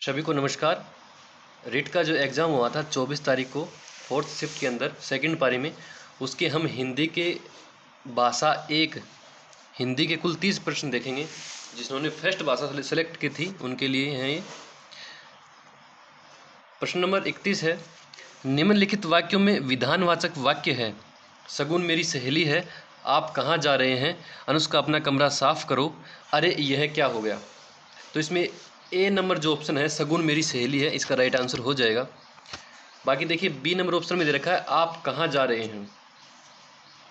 सभी को नमस्कार। रीट का जो एग्ज़ाम हुआ था 24 तारीख को फोर्थ शिफ्ट के अंदर सेकंड पारी में, उसके हम हिंदी के भाषा एक हिंदी के कुल 30 प्रश्न देखेंगे। जिन्होंने फर्स्ट भाषा सेलेक्ट की थी उनके लिए हैं ये। प्रश्न नंबर 31 है, निम्नलिखित वाक्यों में विधानवाचक वाक्य है। सगुन मेरी सहेली है, आप कहाँ जा रहे हैं, अनुष्का अपना कमरा साफ करो, अरे यह क्या हो गया। तो इसमें ए नंबर जो ऑप्शन है सगुन मेरी सहेली है, इसका राइट आंसर हो जाएगा। बाकी देखिए बी नंबर ऑप्शन में दे रखा है आप कहाँ जा रहे हैं।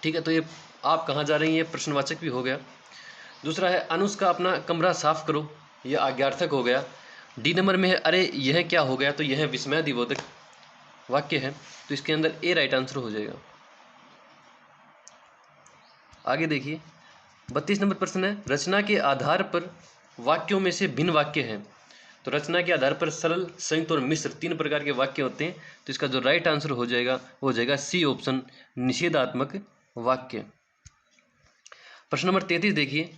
ठीक है, तो ये आप कहाँ जा रहे हैं ये प्रश्नवाचक भी हो गया। दूसरा है अनुष्का अपना कमरा साफ करो, ये आज्ञार्थक हो गया। डी नंबर में है अरे यह क्या हो गया, तो यह विस्मयादिबोधक वाक्य है, तो इसके अंदर ए राइट आंसर हो जाएगा। आगे देखिए 32 नंबर प्रश्न है, रचना के आधार पर वाक्यों में से भिन्न वाक्य है। तो रचना के आधार पर सरल, संयुक्त और मिश्र 3 प्रकार के वाक्य होते हैं, तो इसका जो राइट आंसर हो जाएगा सी ऑप्शन, निषेधात्मक वाक्य। प्रश्न नंबर 33 देखिए,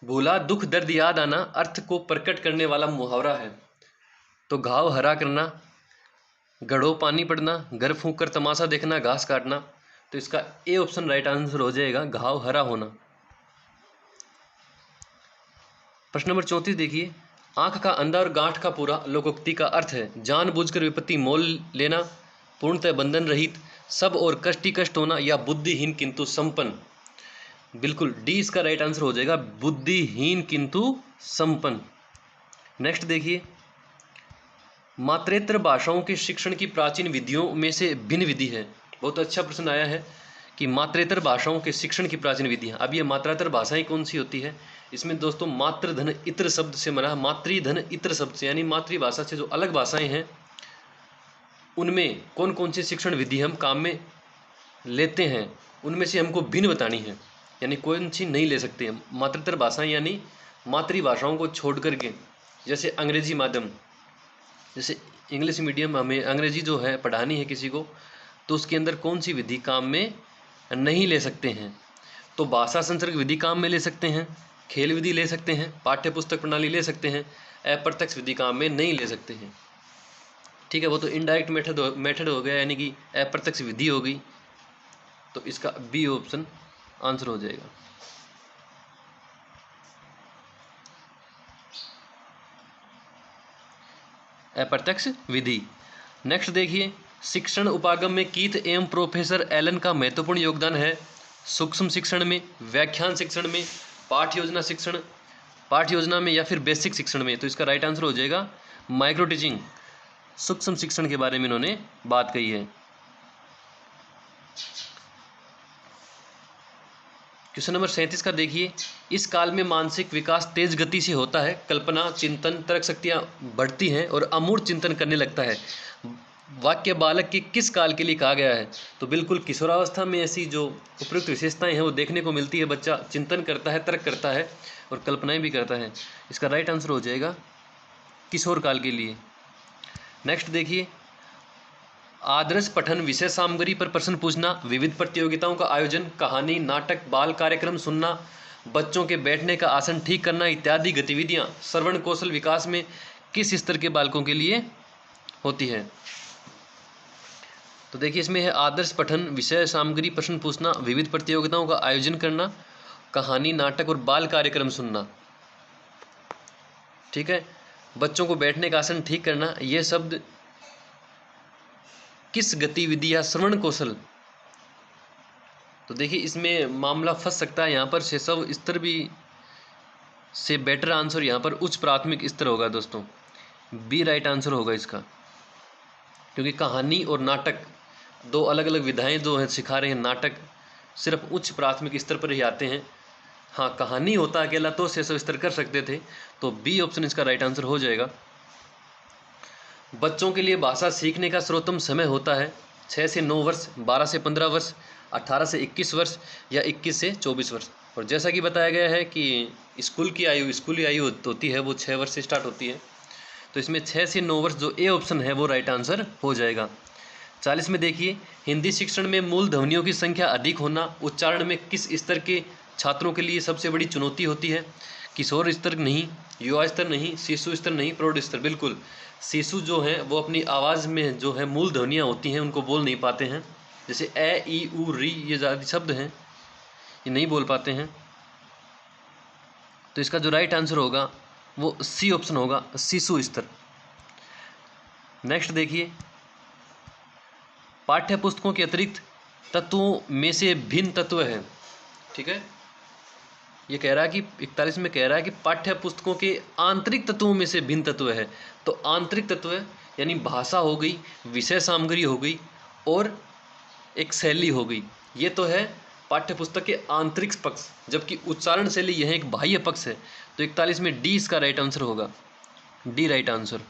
भूला दुख दर्द याद आना अर्थ को प्रकट करने वाला मुहावरा है। तो घाव हरा करना, गढ़ो पानी पड़ना, घर फूंक कर तमाशा देखना, घास काटना, तो इसका ए ऑप्शन राइट आंसर हो जाएगा घाव हरा होना। प्रश्न नंबर 34 देखिए, आंख का अंधा और गांठ का पूरा लोकोक्ति का अर्थ है जानबूझकर विपत्ति मोल लेना, पूर्णतः बंधन रहित, सब और कष्ट ही कष्ट होना, या बुद्धिहीन किंतु संपन्न। बिल्कुल डी इसका राइट आंसर हो जाएगा, बुद्धिहीन किंतु संपन्न। नेक्स्ट देखिए, मात्रेतर भाषाओं के शिक्षण की प्राचीन विधियों में से भिन्न विधि है। बहुत अच्छा प्रश्न आया है कि मात्रेतर भाषाओं के शिक्षण की प्राचीन विधियाँ। अब ये मात्रातर भाषाएं कौन सी होती है, इसमें दोस्तों मातृ धन इत्र शब्द से मना, मातृधन इत्र शब्द से, यानी मातृभाषा से जो अलग भाषाएं हैं उनमें कौन कौन सी शिक्षण विधि हम काम में लेते हैं, उनमें से हमको भिन्न बतानी है, यानी कौन सी नहीं ले सकते हैं। मातृतर भाषाएं यानी मातृभाषाओं को छोड़ करके, जैसे अंग्रेजी माध्यम, जैसे इंग्लिश मीडियम हमें अंग्रेजी जो है पढ़ानी है किसी को, तो उसके अंदर कौन सी विधि काम में नहीं ले सकते हैं। तो भाषा संसर्ग विधि काम में ले सकते हैं, खेल विधि ले सकते हैं, पाठ्य पुस्तक प्रणाली ले सकते हैं, अप्रत्यक्ष विधि काम में नहीं ले सकते हैं। ठीक है, वो तो इनडायरेक्ट मेथड हो गया, यानी कि अप्रत्यक्ष विधि हो गई, तो इसका बी ऑप्शन आंसर हो जाएगा। अप्रत्यक्ष विधि। नेक्स्ट देखिए, शिक्षण उपागम में कीथ एवं प्रोफेसर एलन का महत्वपूर्ण योगदान है। सूक्ष्म शिक्षण में, व्याख्यान शिक्षण में, पाठ योजना में, या फिर बेसिक शिक्षण में, तो इसका राइट आंसर हो जाएगा माइक्रो टीचिंग, सूक्ष्म शिक्षण के बारे में इन्होंने बात कही है। क्वेश्चन नंबर 37 का देखिए, इस काल में मानसिक विकास तेज गति से होता है, कल्पना, चिंतन, तर्क शक्तियाँ बढ़ती हैं और अमूर्त चिंतन करने लगता है। वाक्य बालक के किस काल के लिए कहा गया है, तो बिल्कुल किशोरावस्था में ऐसी जो उपयुक्त विशेषताएं हैं वो देखने को मिलती है। बच्चा चिंतन करता है, तर्क करता है और कल्पनाएं भी करता है। इसका राइट आंसर हो जाएगा किशोर काल के लिए। नेक्स्ट देखिए, आदर्श पठन विषय सामग्री पर प्रश्न पूछना, विविध प्रतियोगिताओं का आयोजन, कहानी, नाटक, बाल कार्यक्रम सुनना, बच्चों के बैठने का आसन ठीक करना इत्यादि गतिविधियां श्रवण कौशल विकास में किस स्तर के बालकों के लिए होती है। तो देखिए इसमें है आदर्श पठन विषय सामग्री प्रश्न पूछना, विविध प्रतियोगिताओं का आयोजन करना, कहानी, नाटक और बाल कार्यक्रम सुनना। ठीक है, बच्चों को बैठने का आसन ठीक करना, यह शब्द किस गतिविधि या श्रवण कौशल। तो देखिए इसमें मामला फंस सकता है, यहाँ पर शैशव स्तर भी से बेटर आंसर यहाँ पर उच्च प्राथमिक स्तर होगा दोस्तों, बी राइट आंसर होगा इसका, क्योंकि कहानी और नाटक दो अलग अलग विधाएं जो हैं सिखा रहे हैं। नाटक सिर्फ उच्च प्राथमिक स्तर पर ही आते हैं, हाँ कहानी होता अकेला तो शैशव स्तर कर सकते थे, तो बी ऑप्शन इसका राइट आंसर हो जाएगा। बच्चों के लिए भाषा सीखने का सर्वोत्तम समय होता है 6 से 9 वर्ष, 12 से 15 वर्ष, 18 से 21 वर्ष या 21 से 24 वर्ष। और जैसा कि बताया गया है कि स्कूली आयु होती है वो 6 वर्ष से स्टार्ट होती है, तो इसमें 6 से 9 वर्ष जो ए ऑप्शन है वो राइट आंसर हो जाएगा। 40 में देखिए, हिंदी शिक्षण में मूल ध्वनियों की संख्या अधिक होना उच्चारण में किस स्तर के छात्रों के लिए सबसे बड़ी चुनौती होती है। किशोर स्तर नहीं, युवा स्तर नहीं, शिशु स्तर नहीं, प्रौढ़ स्तर। बिल्कुल, शिशु जो हैं वो अपनी आवाज़ में जो है मूल ध्वनियाँ होती हैं उनको बोल नहीं पाते हैं। जैसे ए, ई, उ, री, ये ज़्यादा शब्द हैं, ये नहीं बोल पाते हैं। तो इसका जो राइट आंसर होगा वो सी ऑप्शन होगा, शिशु स्तर। नेक्स्ट देखिए, पाठ्य पुस्तकों के अतिरिक्त तत्वों में से भिन्न तत्व है। ठीक है, ये कह रहा है कि 41 में कह रहा है कि पाठ्य पुस्तकों के आंतरिक तत्वों में से भिन्न तत्व है। तो आंतरिक तत्व यानी भाषा हो गई, विषय सामग्री हो गई और एक शैली हो गई। ये तो है पाठ्य पुस्तक के आंतरिक पक्ष, जबकि उच्चारण शैली यह एक बाह्य पक्ष है। तो 41 में डी इसका राइट आंसर होगा, D right answer.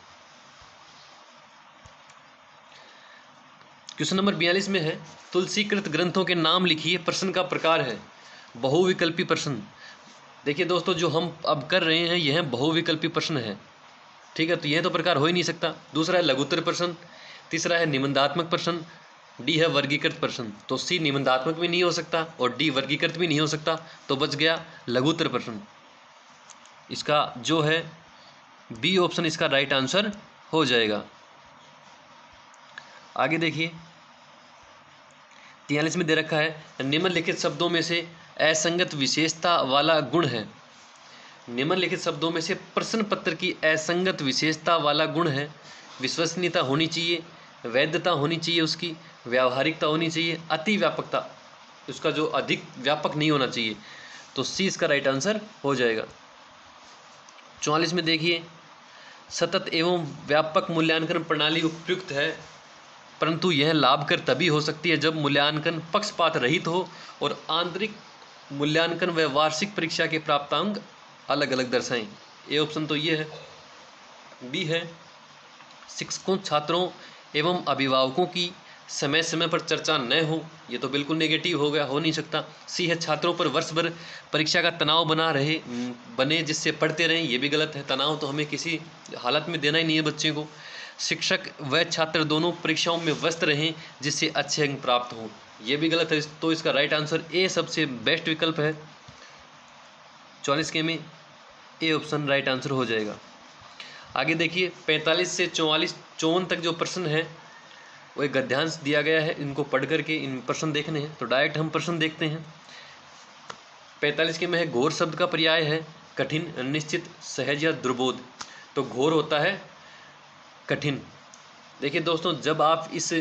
Question number 42 में है, तुलसीकृत ग्रंथों के नाम लिखिए। प्रश्न का प्रकार है बहुविकल्पी प्रश्न। देखिए दोस्तों, जो हम अब कर रहे हैं यह बहुविकल्पी प्रश्न है। ठीक है, तो यह तो प्रकार हो ही नहीं सकता। दूसरा है लघुत्तर प्रश्न, तीसरा है निबंधात्मक प्रश्न, डी है वर्गीकृत प्रश्न। तो सी निबंधात्मक भी नहीं हो सकता और डी वर्गीकृत भी नहीं हो सकता, तो बच गया लघुत्तर प्रश्न। इसका जो है बी ऑप्शन इसका राइट आंसर हो जाएगा। आगे देखिए, 43 में दे रखा है, निम्नलिखित शब्दों में से असंगत विशेषता वाला गुण है। निम्नलिखित शब्दों में से प्रश्न पत्र की असंगत विशेषता वाला गुण है। विश्वसनीयता होनी चाहिए, वैधता होनी चाहिए, उसकी व्यावहारिकता होनी चाहिए, अति व्यापकता, उसका जो अधिक व्यापक नहीं होना चाहिए। तो सी इसका राइट आंसर हो जाएगा। 44 में देखिए, सतत एवं व्यापक मूल्यांकन प्रणाली उपयुक्त है, परंतु यह लाभकर तभी हो सकती है जब मूल्यांकन पक्षपात रहित हो और आंतरिक मूल्यांकन व वार्षिक परीक्षा के प्राप्तांक अलग अलग दर्शाएं। ए ऑप्शन तो ये है, बी है, शिक्षकों, छात्रों एवं अभिभावकों की समय समय पर चर्चा न हो, ये तो बिल्कुल नेगेटिव हो गया, हो नहीं सकता। सी है, छात्रों पर वर्ष भर परीक्षा का तनाव बने जिससे पढ़ते रहें, ये भी गलत है। तनाव तो हमें किसी हालत में देना ही नहीं है बच्चे को। शिक्षक व छात्र दोनों परीक्षाओं में व्यस्त रहें जिससे अच्छे अंक प्राप्त हों, ये भी गलत है। तो इसका राइट आंसर ए सबसे बेस्ट विकल्प है। 44 के में ए ऑप्शन राइट आंसर हो जाएगा। आगे देखिए, 45 से 54 तक जो प्रश्न है वो एक गद्यांश दिया गया है, इनको पढ़ करके इन प्रश्न देखने हैं। तो डायरेक्ट हम प्रश्न देखते हैं। 45 के में है, घोर शब्द का पर्याय है कठिन, निश्चित, सहज या दुर्बोध। तो घोर होता है कठिन। देखिए दोस्तों, जब आप इस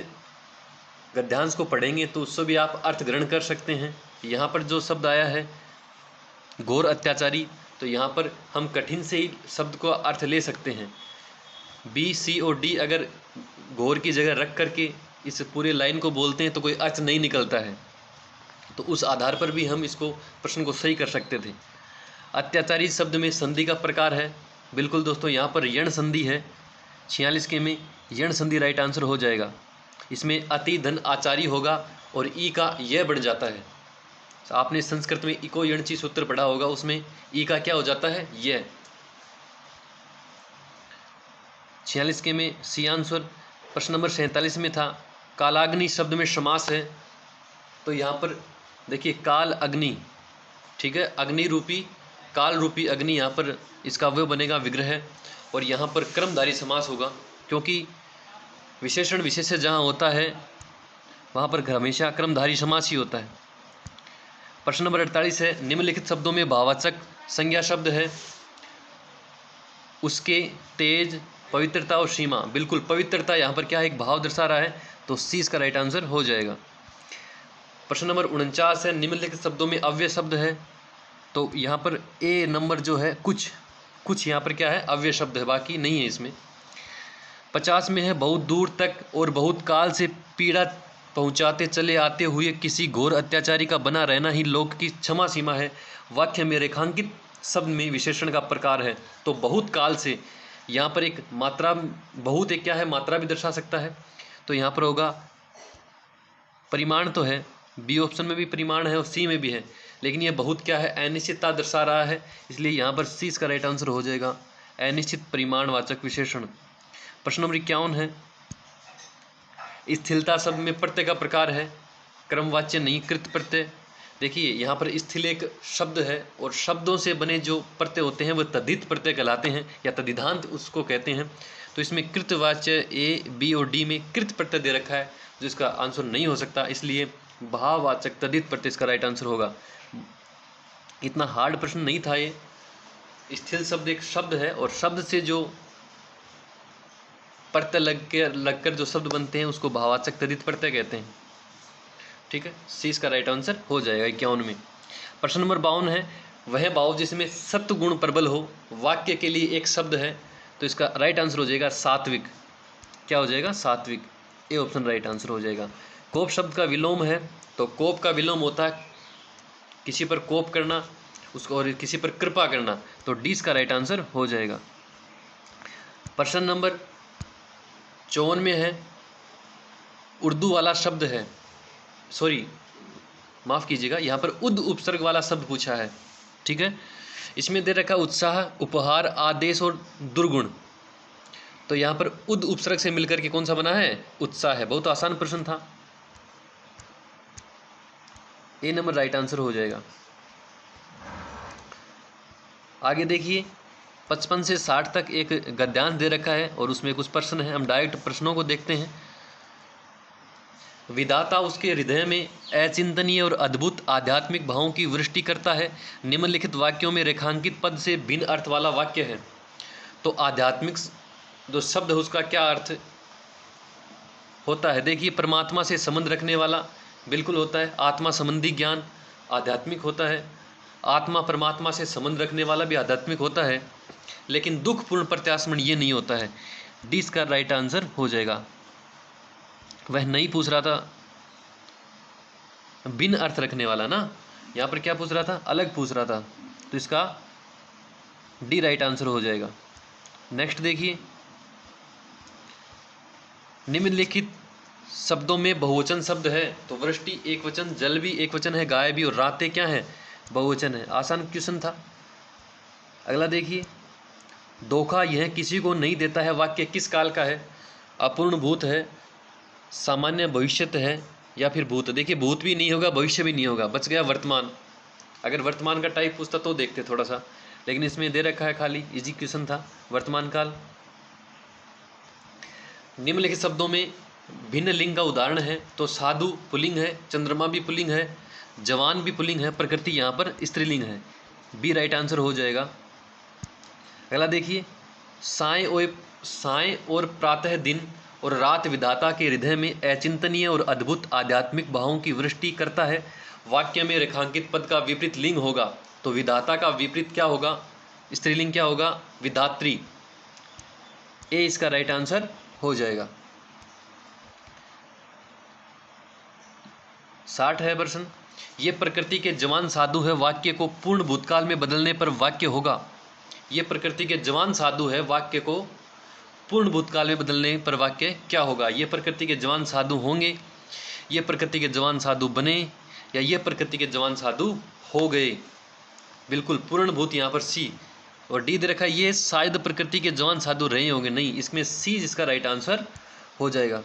गद्यांश को पढ़ेंगे तो उससे भी आप अर्थ ग्रहण कर सकते हैं। यहाँ पर जो शब्द आया है घोर अत्याचारी, तो यहाँ पर हम कठिन से ही शब्द को अर्थ ले सकते हैं। बी, सी और डी अगर घोर की जगह रख करके इस पूरे लाइन को बोलते हैं तो कोई अर्थ नहीं निकलता है, तो उस आधार पर भी हम इसको प्रश्न को सही कर सकते थे। अत्याचारी शब्द में संधि का प्रकार है, बिल्कुल दोस्तों यहाँ पर यण संधि है। 46 के में यण संधि राइट आंसर हो जाएगा। इसमें अति धन आचारी होगा और ई का यह बढ़ जाता है। आपने संस्कृत में इको यणची सूत्र पढ़ा होगा, उसमें ई का क्या हो जाता है, यह। 46 के में सी आंसर। प्रश्न नंबर 47 में था, कालाग्नि शब्द में समास है। तो यहाँ पर देखिए काल अग्नि, ठीक है, अग्नि रूपी, काल रूपी अग्नि, यहाँ पर इसका वो बनेगा विग्रह। और यहाँ पर क्रमधारी समास होगा, क्योंकि विशेषण विशेष्य जहाँ होता है वहाँ पर हमेशा क्रमधारी समास ही होता है। प्रश्न नंबर 48 है, निम्नलिखित शब्दों में भाववाचक संज्ञा शब्द है उसके, तेज, पवित्रता और सीमा। बिल्कुल पवित्रता यहाँ पर क्या है, एक भाव दर्शा रहा है, तो सी इसका राइट आंसर हो जाएगा। प्रश्न नंबर 49 है, निम्नलिखित शब्दों में अव्यय शब्द है। तो यहाँ पर ए नंबर जो है कुछ यहाँ पर क्या है, अव्यय शब्द है, बाकी नहीं है इसमें। 50 में है, बहुत दूर तक और बहुत काल से पीड़ा पहुँचाते चले आते हुए किसी घोर अत्याचारी का बना रहना ही लोक की क्षमा सीमा है। वाक्य में रेखांकित शब्द में विशेषण का प्रकार है। तो बहुत काल से, यहाँ पर एक मात्रा, बहुत एक क्या है, मात्रा भी दर्शा सकता है। तो यहाँ पर होगा परिमाण, तो है बी ऑप्शन में भी परिमाण है और सी में भी है, लेकिन ये बहुत क्या है, अनिश्चितता दर्शा रहा है, इसलिए यहाँ पर सी इसका राइट आंसर हो जाएगा, अनिश्चित परिमाणवाचक विशेषण। प्रश्न नंबर 51 है, स्थिरता शब्द में प्रत्यय का प्रकार है क्रमवाच्य नहीं कृत प्रत्यय। देखिए यहाँ पर स्थिलेख शब्द है और शब्दों से बने जो प्रत्यय होते हैं वह तद्धित प्रत्यय कहलाते हैं या तद्धितांत उसको कहते हैं। तो इसमें कृतवाच्य ए, बी और डी में कृत प्रत्यय दे रखा है जो इसका आंसर नहीं हो सकता, इसलिए भाववाचक तद्धित प्रत्यय इसका राइट आंसर होगा। इतना हार्ड प्रश्न नहीं था ये। स्थिल शब्द एक शब्द है और शब्द से जो प्रत्यय लगकर जो शब्द बनते हैं उसको भाववाचक तद्धित प्रत्यय कहते हैं। ठीक है, सी इसका राइट आंसर हो जाएगा 51 में। प्रश्न नंबर 52 है, वह भाव जिसमें सत्व गुण प्रबल हो वाक्य के लिए एक शब्द है, तो इसका राइट आंसर हो जाएगा सात्विक। क्या हो जाएगा? सात्विक। ए ऑप्शन राइट आंसर हो जाएगा। कोप शब्द का विलोम है, तो कोप का विलोम होता है किसी पर कोप करना उसको और किसी पर कृपा करना, तो डी इसका राइट आंसर हो जाएगा। प्रश्न नंबर 54 में है, उर्दू वाला शब्द है, सॉरी माफ़ कीजिएगा, यहाँ पर उद उपसर्ग वाला शब्द पूछा है। ठीक है, इसमें दे रखा उत्साह, उपहार, आदेश और दुर्गुण, तो यहाँ पर उद उपसर्ग से मिलकर के कौन सा बना है? उत्साह है। बहुत आसान प्रश्न था, ए नंबर राइट आंसर हो जाएगा। आगे देखिए 55 से 60 तक एक गद्यांश दे रखा है और उसमें कुछ प्रश्न है, हम डायरेक्ट प्रश्नों को देखते हैं। विधाता उसके हृदय में अचिंतनीय और अद्भुत आध्यात्मिक भावों की वृष्टि करता है। निम्नलिखित वाक्यों में रेखांकित पद से भिन्न अर्थ वाला वाक्य है। तो आध्यात्मिक जो शब्द है उसका क्या अर्थ होता है? देखिए, परमात्मा से संबंध रखने वाला बिल्कुल होता है, आत्मा संबंधी ज्ञान आध्यात्मिक होता है, आत्मा परमात्मा से संबंध रखने वाला भी आध्यात्मिक होता है, लेकिन दुखपूर्ण प्रत्यास्मरण ये नहीं होता है। डी इसका राइट आंसर हो जाएगा। वह नहीं पूछ रहा था भिन्न अर्थ रखने वाला ना, यहाँ पर क्या पूछ रहा था? अलग पूछ रहा था, तो इसका डी राइट आंसर हो जाएगा। नेक्स्ट देखिए, निम्नलिखित शब्दों में बहुवचन शब्द है, तो वृष्टि एक वचन, जल भी एक वचन है, गाय भी, और रातें क्या है? बहुवचन है। आसान क्वेश्चन था। अगला देखिए, धोखा यह किसी को नहीं देता है वाक्य किस काल का है? अपूर्ण भूत है, सामान्य भविष्यत है, या फिर भूत? देखिए, भूत भी नहीं होगा, भविष्य भी नहीं होगा, बच गया वर्तमान। अगर वर्तमान का टाइप पूछता तो देखते थोड़ा सा, लेकिन इसमें दे रखा है खाली इजी क्वेश्चन था, वर्तमान काल। निम्नलिखित शब्दों में भिन्न लिंग का उदाहरण है, तो साधु पुल्लिंग है, चंद्रमा भी पुल्लिंग है, जवान भी पुल्लिंग है, प्रकृति यहाँ पर स्त्रीलिंग है। बी राइट आंसर हो जाएगा। अगला देखिए, साय और प्रातः दिन और रात विधाता के हृदय में अचिंतनीय और अद्भुत आध्यात्मिक भावों की वृष्टि करता है। वाक्य में रेखांकित पद का विपरीत लिंग होगा, तो विधाता का विपरीत क्या होगा? स्त्रीलिंग क्या होगा? विधात्री। ए इसका राइट आंसर हो जाएगा। 60 है प्रश्न, ये प्रकृति के जवान साधु है, वाक्य को पूर्ण भूतकाल में बदलने पर वाक्य होगा। ये प्रकृति के जवान साधु है, वाक्य को पूर्ण भूतकाल में बदलने पर वाक्य क्या होगा? ये प्रकृति के जवान साधु होंगे, ये प्रकृति के जवान साधु बने, या ये प्रकृति के जवान साधु हो गए? बिल्कुल पूर्ण भूत यहाँ पर सी, और डी दे रखा है ये शायद प्रकृति के जवान साधु रहे होंगे, नहीं, इसमें सी इसका राइट आंसर हो जाएगा।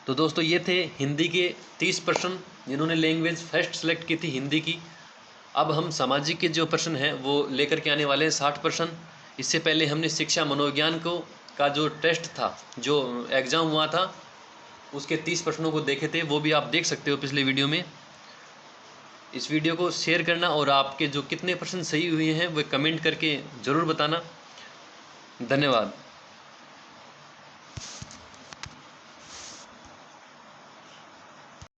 तो दोस्तों ये थे हिंदी के 30 प्रश्न जिन्होंने लैंग्वेज फर्स्ट सेलेक्ट की थी हिंदी की। अब हम सामाजिक के जो प्रश्न हैं वो लेकर के आने वाले हैं 60 प्रश्न। इससे पहले हमने शिक्षा मनोविज्ञान का जो टेस्ट था, जो एग्ज़ाम हुआ था, उसके 30 प्रश्नों को देखे थे, वो भी आप देख सकते हो पिछले वीडियो में। इस वीडियो को शेयर करना और आपके जो कितने प्रश्न सही हुए हैं वो कमेंट करके ज़रूर बताना। धन्यवाद।